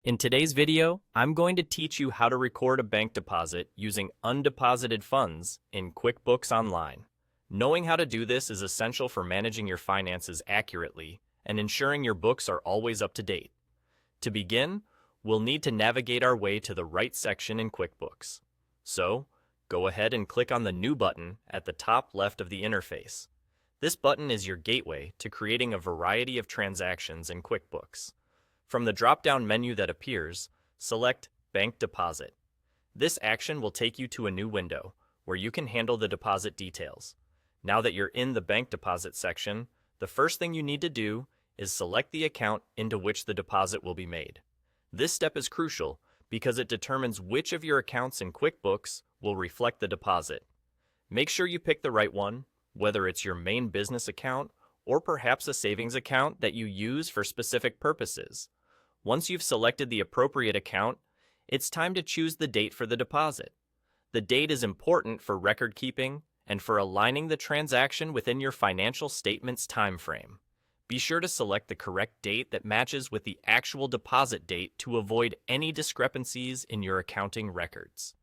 In today's video, I'm going to teach you how to record a bank deposit using undeposited funds in QuickBooks Online. Knowing how to do this is essential for managing your finances accurately and ensuring your books are always up to date. To begin, we'll need to navigate our way to the right section in QuickBooks. So, go ahead and click on the New button at the top left of the interface. This button is your gateway to creating a variety of transactions in QuickBooks. From the drop-down menu that appears, select Bank Deposit. This action will take you to a new window where you can handle the deposit details. Now that you're in the bank deposit section, the first thing you need to do is select the account into which the deposit will be made. This step is crucial because it determines which of your accounts in QuickBooks will reflect the deposit. Make sure you pick the right one, whether it's your main business account or perhaps a savings account that you use for specific purposes. Once you've selected the appropriate account, it's time to choose the date for the deposit. The date is important for record keeping and for aligning the transaction within your financial statement's time frame. Be sure to select the correct date that matches with the actual deposit date to avoid any discrepancies in your accounting records.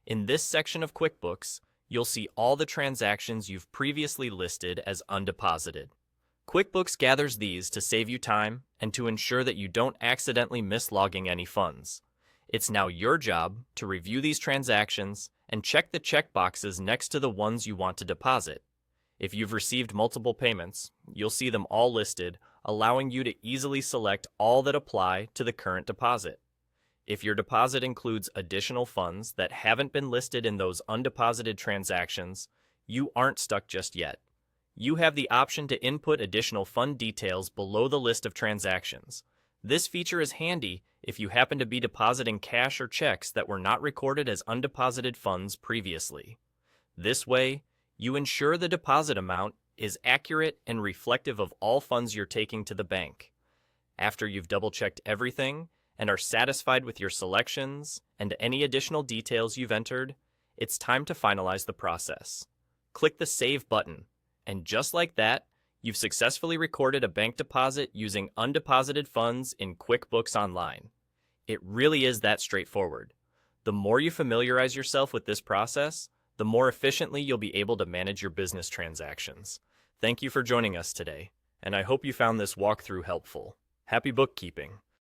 In this section of QuickBooks, you'll see all the transactions you've previously listed as undeposited. QuickBooks gathers these to save you time and to ensure that you don't accidentally miss logging any funds. It's now your job to review these transactions and check the checkboxes next to the ones you want to deposit. If you've received multiple payments, you'll see them all listed, allowing you to easily select all that apply to the current deposit. If your deposit includes additional funds that haven't been listed in those undeposited transactions, you aren't stuck just yet. You have the option to input additional fund details below the list of transactions. This feature is handy if you happen to be depositing cash or checks that were not recorded as undeposited funds previously. This way, you ensure the deposit amount is accurate and reflective of all funds you're taking to the bank. After you've double-checked everything and are satisfied with your selections and any additional details you've entered, it's time to finalize the process. Click the Save button, and just like that, you've successfully recorded a bank deposit using undeposited funds in QuickBooks Online. It really is that straightforward. The more you familiarize yourself with this process, the more efficiently you'll be able to manage your business transactions. Thank you for joining us today, and I hope you found this walkthrough helpful. Happy bookkeeping!